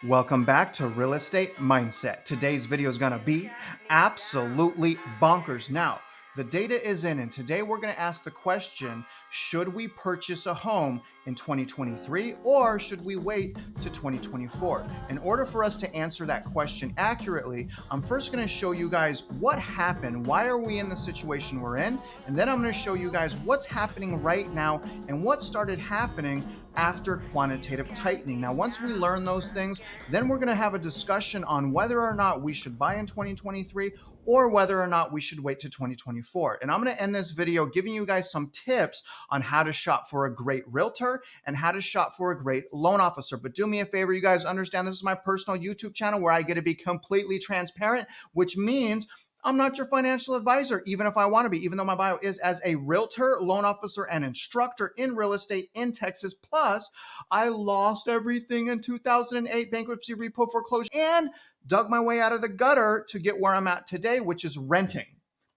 Welcome back to Real Estate Mindset. Today's video is going to be absolutely bonkers. Now, the data is in, and today we're going to ask the question, should we purchase a home in 2023 or should we wait to 2024? In order for us to answer that question accurately, I'm first going to show you guys what happened, why are we in the situation we're in, and then I'm going to show you guys what's happening right now and what started happening after quantitative tightening. Now, once we learn those things, then we're going to have a discussion on whether or not we should buy in 2023 or whether or not we should wait to 2024. And I'm going to end this video giving you guys some tips on how to shop for a great realtor and how to shop for a great loan officer. But do me a favor, you guys understand this is my personal YouTube channel where I get to be completely transparent, which means I'm not your financial advisor, even if I want to be, even though my bio is as a realtor, loan officer, and instructor in real estate in Texas. Plus, I lost everything in 2008, bankruptcy, repo, foreclosure, and dug my way out of the gutter to get where I'm at today, which is renting.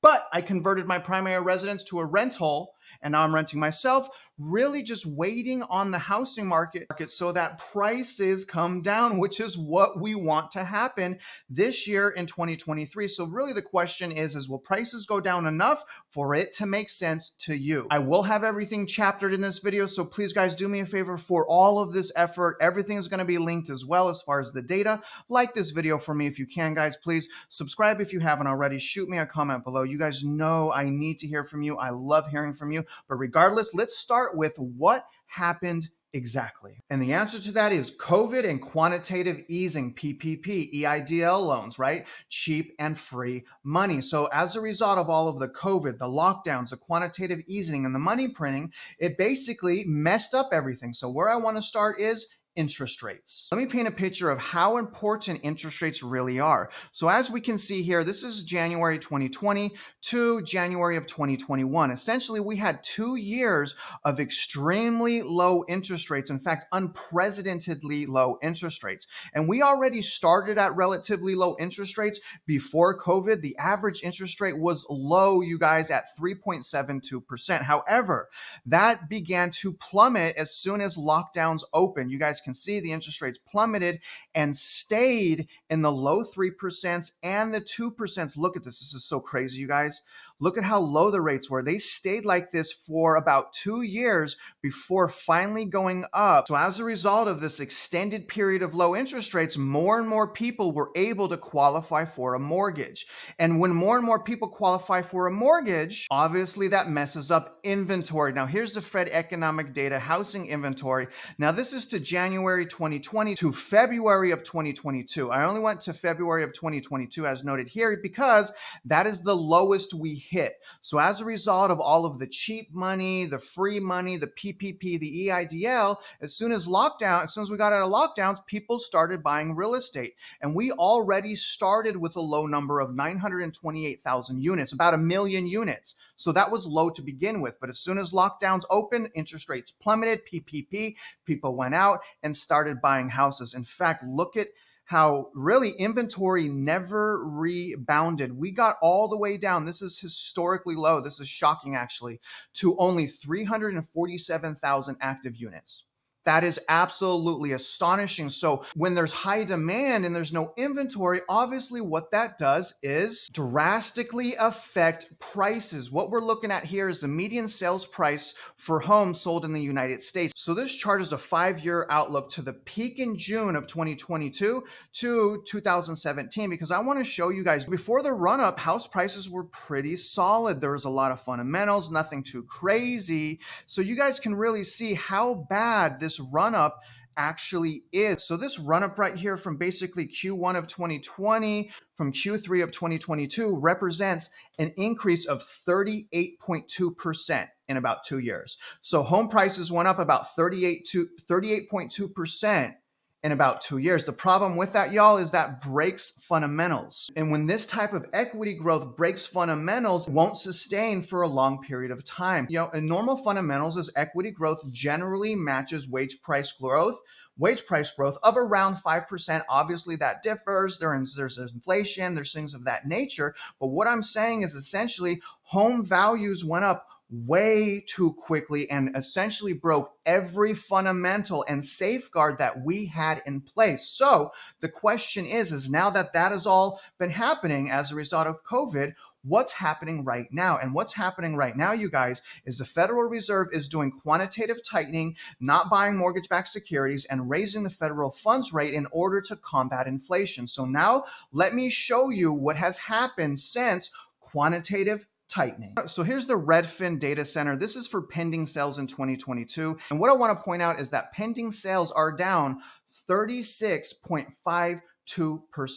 But I converted my primary residence to a rental, and now I'm renting myself, really just waiting on the housing market so that prices come down, which is what we want to happen this year in 2023. So really the question is will prices go down enough for it to make sense to you? I will have everything chaptered in this video, so please guys do me a favor for all of this effort. Everything is going to be linked as well as far as the data. Like this video for me if you can, guys. Please subscribe if you haven't already. Shoot me a comment below. You guys know I need to hear from you. I love hearing from you. But regardless, let's start with what happened exactly. And the answer to that is COVID and quantitative easing, PPP, EIDL loans, right? Cheap and free money. So as a result of all of the COVID, the lockdowns, the quantitative easing, and the money printing, it basically messed up everything. So where I want to start is interest rates. Let me paint a picture of how important interest rates really are. So as we can see here, this is January 2020 to January of 2021. Essentially, we had 2 years of extremely low interest rates. In fact, unprecedentedly low interest rates. And we already started at relatively low interest rates before COVID. The average interest rate was low, you guys, at 3.72%. However, that began to plummet as soon as lockdowns opened. You guys can see the interest rates plummeted and stayed in the low 3% and the 2%. Look at this. This is so crazy, you guys. Look at how low the rates were. They stayed like this for about 2 years before finally going up. So as a result of this extended period of low interest rates, more and more people were able to qualify for a mortgage. And when more and more people qualify for a mortgage, obviously that messes up inventory. Now here's the Fed economic data, housing inventory. Now this is to January 2020 to February of 2022. I only went to February of 2022 as noted here because that is the lowest we hit. So as a result of all of the cheap money, the free money, the PPP, the EIDL, as soon as we got out of lockdowns, people started buying real estate. And we already started with a low number of 928,000 units, about 1 million units. So that was low to begin with. But as soon as lockdowns opened, interest rates plummeted, PPP, people went out and started buying houses. In fact, look at how really inventory never rebounded. We got all the way down. This is historically low. This is shocking, actually, to only 347,000 active units. That is absolutely astonishing. So when there's high demand and there's no inventory, obviously what that does is drastically affect prices. What we're looking at here is the median sales price for homes sold in the United States. So this chart is a 5-year outlook to the peak in June of 2022 to 2017, because I want to show you guys before the run up, house prices were pretty solid. There was a lot of fundamentals, nothing too crazy. So you guys can really see how bad this run up actually is. So this run up right here from basically Q1 of 2020 from Q3 of 2022 represents an increase of 38.2% in about 2 years. So home prices went up about 38.2% in about 2 years. The problem with that, y'all, is that breaks fundamentals. And when this type of equity growth breaks fundamentals, it won't sustain for a long period of time. You know, in normal fundamentals is equity growth generally matches wage price growth of around 5%. Obviously that differs. There's inflation, there's things of that nature. But what I'm saying is essentially home values went up way too quickly and essentially broke every fundamental and safeguard that we had in place. So the question is now that that has all been happening as a result of COVID, what's happening right now? And what's happening right now, you guys, is the Federal Reserve is doing quantitative tightening, not buying mortgage-backed securities, and raising the federal funds rate in order to combat inflation. So now let me show you what has happened since quantitative tightening. So here's the Redfin data center. This is for pending sales in 2022. And what I want to point out is that pending sales are down 36.52%.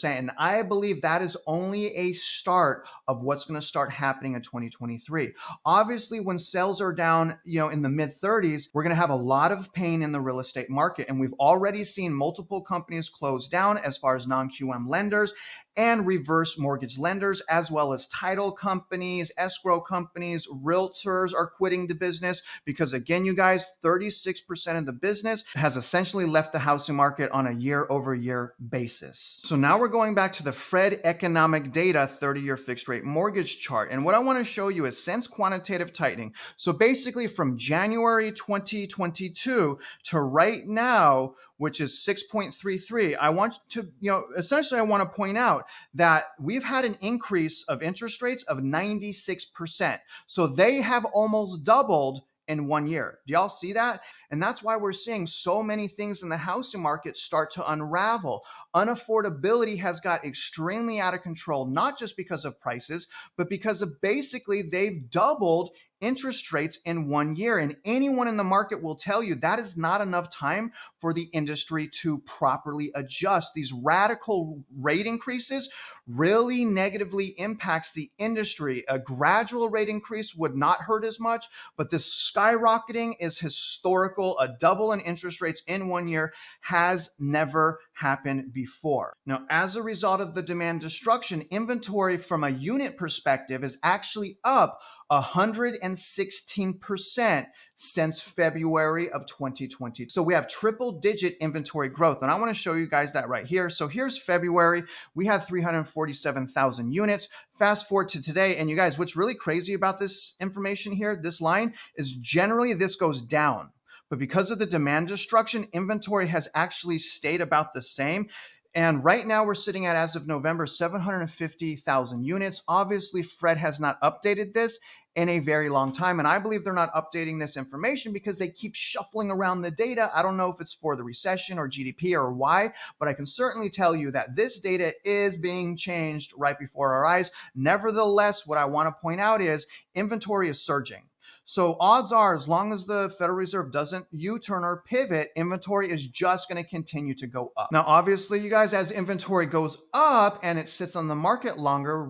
And I believe that is only a start of what's going to start happening in 2023. Obviously, when sales are down, in the mid 30s, we're going to have a lot of pain in the real estate market. And we've already seen multiple companies close down as far as non-QM lenders and reverse mortgage lenders, as well as title companies, escrow companies, realtors are quitting the business because, again, you guys, 36% of the business has essentially left the housing market on a year-over-year basis. So now we're going back to the Fed economic data 30-year fixed rate mortgage chart. And what I want to show you is since quantitative tightening, so basically from January 2022 to right now, which is 6.33, I want to, essentially I want to point out that we've had an increase of interest rates of 96%. So they have almost doubled in 1 year. Do y'all see that? And that's why we're seeing so many things in the housing market start to unravel. Unaffordability has got extremely out of control, not just because of prices, but because of basically they've doubled interest rates in 1 year. And anyone in the market will tell you that is not enough time for the industry to properly adjust. These radical rate increases really negatively impacts the industry. A gradual rate increase would not hurt as much, but this skyrocketing is historical. A double in interest rates in 1 year has never happened before. Now, as a result of the demand destruction, inventory from a unit perspective is actually up 116% since February of 2020. So we have triple digit inventory growth. And I want to show you guys that right here. So here's February. We had 347,000 units. Fast forward to today. And you guys, what's really crazy about this information here, this line, is generally this goes down. But because of the demand destruction, inventory has actually stayed about the same. And right now we're sitting at, as of November, 750,000 units. Obviously, Fred has not updated this in a very long time. And I believe they're not updating this information because they keep shuffling around the data. I don't know if it's for the recession or GDP or why, but I can certainly tell you that this data is being changed right before our eyes. Nevertheless, what I want to point out is inventory is surging. So odds are, as long as the Federal Reserve doesn't U-turn or pivot, inventory is just going to continue to go up. Now, obviously, you guys, as inventory goes up and it sits on the market longer,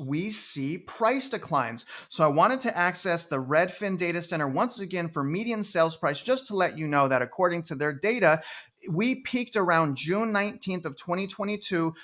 we see price declines. So I wanted to access the Redfin data center once again for median sales price, just to let you know that according to their data, we peaked around June 19th of 2022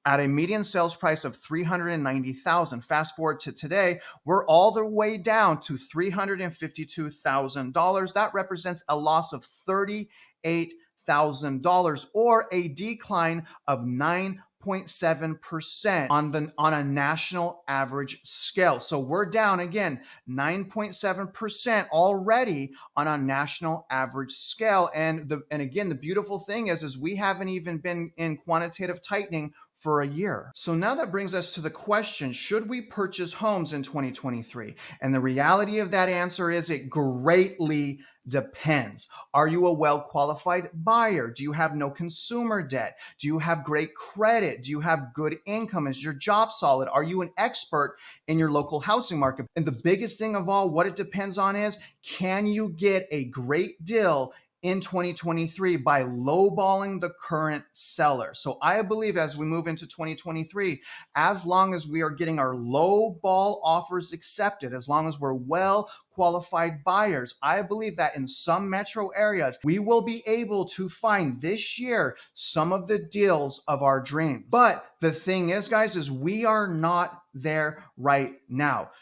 at a median sales price of $390,000. Fast forward to today, we're all the way down to $352,000. That represents a loss of $38,000 or a decline of 9.7% on a national average scale. So we're down again 9.7% already on a national average scale. And again, the beautiful thing is we haven't even been in quantitative tightening for a year. So now that brings us to the question, should we purchase homes in 2023? And the reality of that answer is it greatly depends. Are you a well-qualified buyer? Do you have no consumer debt? Do you have great credit? Do you have good income? Is your job solid? Are you an expert in your local housing market? And the biggest thing of all, what it depends on is, can you get a great deal in 2023 by lowballing the current seller? So I believe as we move into 2023, as long as we are getting our lowball offers accepted, as long as we're well qualified buyers, I believe that in some metro areas, we will be able to find this year some of the deals of our dream. But the thing is, guys, is we are not there right now.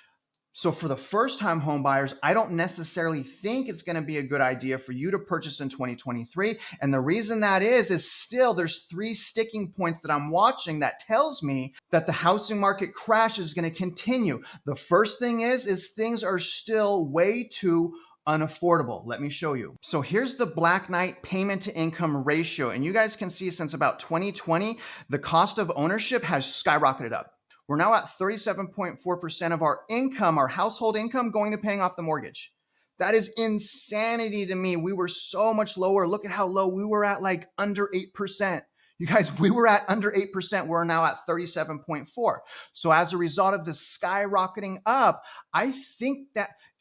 So for the first-time home buyers, I don't necessarily think it's going to be a good idea for you to purchase in 2023. And the reason that is still there's three sticking points that I'm watching that tells me that the housing market crash is going to continue. The first thing is things are still way too unaffordable. Let me show you. So here's the Black Knight payment to income ratio. And you guys can see since about 2020, the cost of ownership has skyrocketed up. We're now at 37.4% of our income, our household income, going to paying off the mortgage. That is insanity to me. We were so much lower. Look at how low we were at, like under 8%. You guys, we were at under 8%. We're now at 37.4. So as a result of this skyrocketing up,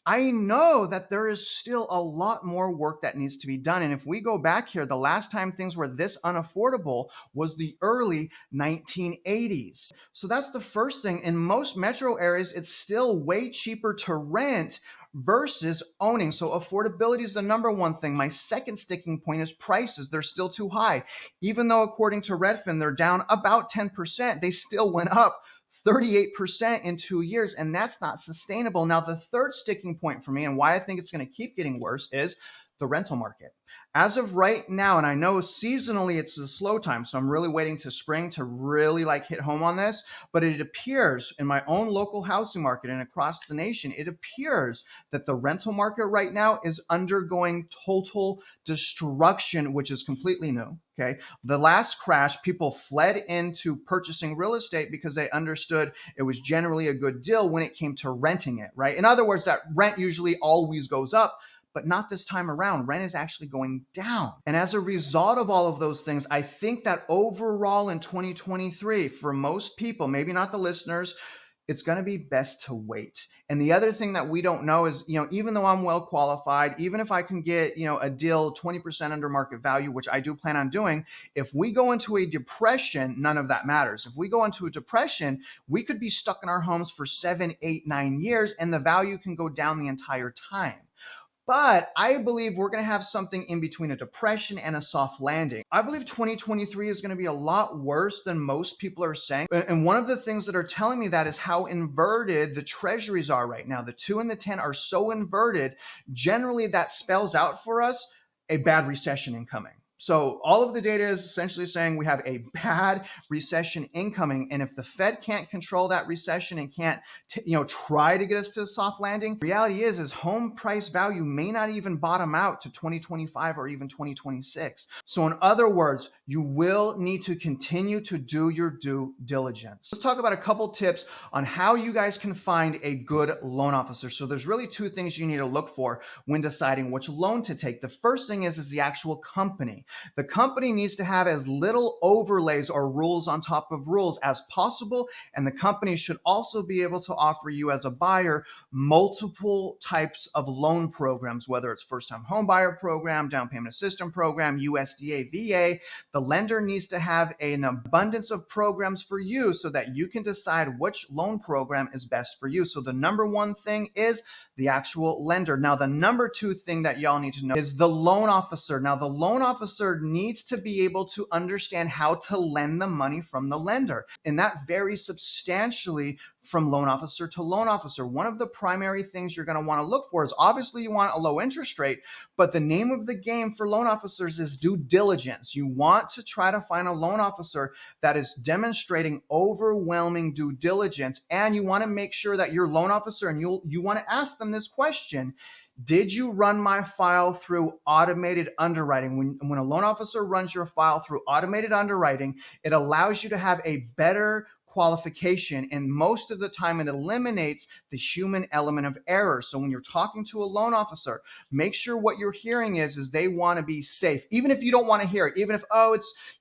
I know that there is still a lot more work that needs to be done. And if we go back here, the last time things were this unaffordable was the early 1980s. So that's the first thing. In most metro areas, it's still way cheaper to rent versus owning. So affordability is the number one thing. My second sticking point is prices. They're still too high. Even though according to Redfin, they're down about 10%, they still went up 38% in 2 years, and that's not sustainable. Now, the third sticking point for me and why I think it's going to keep getting worse is the rental market. As of right now, and I know seasonally it's a slow time, so I'm really waiting to spring to really hit home on this, but it appears in my own local housing market and across the nation, it appears that the rental market right now is undergoing total destruction, which is completely new. Okay. The last crash, people fled into purchasing real estate because they understood it was generally a good deal when it came to renting it, right? In other words, that rent usually always goes up, but not this time around. Rent is actually going down. And as a result of all of those things, I think that overall in 2023, for most people, maybe not the listeners, it's going to be best to wait. And the other thing that we don't know is, even though I'm well qualified, even if I can get, a deal 20% under market value, which I do plan on doing, if we go into a depression, none of that matters. If we go into a depression, we could be stuck in our homes for 7, 8, 9 years, and the value can go down the entire time. But I believe we're going to have something in between a depression and a soft landing. I believe 2023 is going to be a lot worse than most people are saying. And one of the things that are telling me that is how inverted the treasuries are right now. The 2 and the 10 are so inverted. Generally, that spells out for us a bad recession incoming. So all of the data is essentially saying we have a bad recession incoming. And if the Fed can't control that recession and can't, try to get us to a soft landing, reality is home price value may not even bottom out to 2025 or even 2026. So in other words, you will need to continue to do your due diligence. Let's talk about a couple tips on how you guys can find a good loan officer. So there's really 2 things you need to look for when deciding which loan to take. The first thing is the actual company. The company needs to have as little overlays or rules on top of rules as possible. And the company should also be able to offer you as a buyer multiple types of loan programs, whether it's first-time home buyer program, down payment assistance program, USDA, VA. The lender needs to have an abundance of programs for you so that you can decide which loan program is best for you. So the number one thing is the actual lender. Now, the number 2 thing that y'all need to know is the loan officer. Now, the loan officer needs to be able to understand how to lend the money from the lender. And that varies substantially from loan officer to loan officer. One of the primary things you're going to want to look for is obviously you want a low interest rate, but the name of the game for loan officers is due diligence. You want to try to find a loan officer that is demonstrating overwhelming due diligence, and you want to make sure that your loan officer, and you want to ask them this question: did you run my file through automated underwriting? When a loan officer runs your file through automated underwriting, it allows you to have a better qualification, and most of the time it eliminates the human element of error. So when you're talking to a loan officer, make sure what you're hearing is they want to be safe, even if you don't want to hear it, even if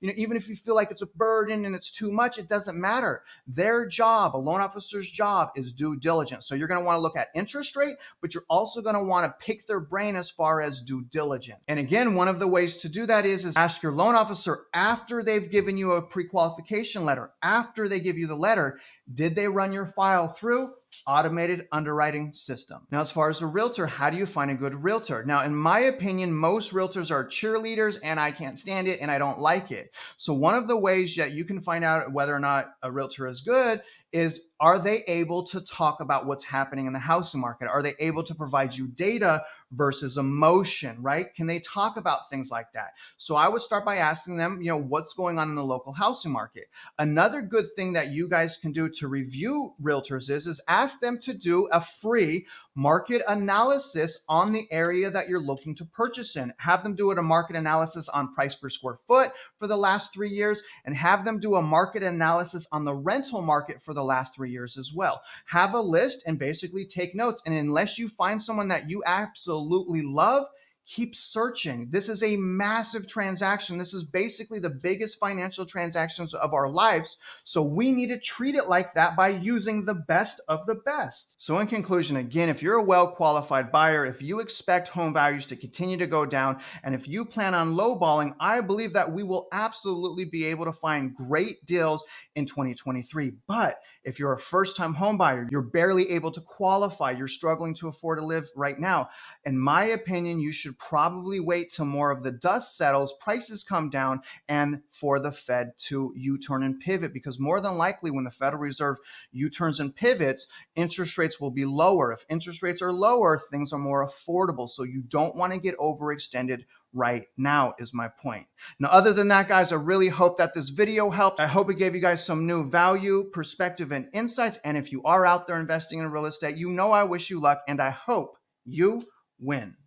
even if you feel like it's a burden and it's too much, it doesn't matter. Their job, a loan officer's job, is due diligence. So you're going to want to look at interest rate, but you're also going to want to pick their brain as far as due diligence. And again, one of the ways to do that is ask your loan officer after they've given you a pre-qualification letter, after they give you the letter, Did they run your file through automated underwriting system? Now, as far as a realtor, how do you find a good realtor? Now, in my opinion, most realtors are cheerleaders and I can't stand it and I don't like it. So one of the ways that you can find out whether or not a realtor is good is, are they able to talk about what's happening in the housing market? Are they able to provide you data versus emotion, right? Can they talk about things like that? So I would start by asking them, what's going on in the local housing market? Another good thing that you guys can do to review realtors is ask them to do a free market analysis on the area that you're looking to purchase in. Have them do a market analysis on price per square foot for the last 3 years, and have them do a market analysis on the rental market for the last 3 years as well. Have a list and basically take notes. And unless you find someone that you absolutely love, keep searching. This is a massive transaction. This is basically the biggest financial transactions of our lives. So we need to treat it like that by using the best of the best. So in conclusion, again, if you're a well-qualified buyer, if you expect home values to continue to go down, and if you plan on lowballing, I believe that we will absolutely be able to find great deals in 2023. But if you're a first-time home buyer, you're barely able to qualify, you're struggling to afford to live right now, in my opinion, you should probably wait till more of the dust settles, prices come down, and for the Fed to U-turn and pivot, because more than likely when the Federal Reserve U-turns and pivots, interest rates will be lower. If interest rates are lower, things are more affordable. So you don't want to get overextended right now is my point. Now, other than that, guys, I really hope that this video helped. I hope it gave you guys some new value, perspective, and insights. And if you are out there investing in real estate, I wish you luck and I hope you win.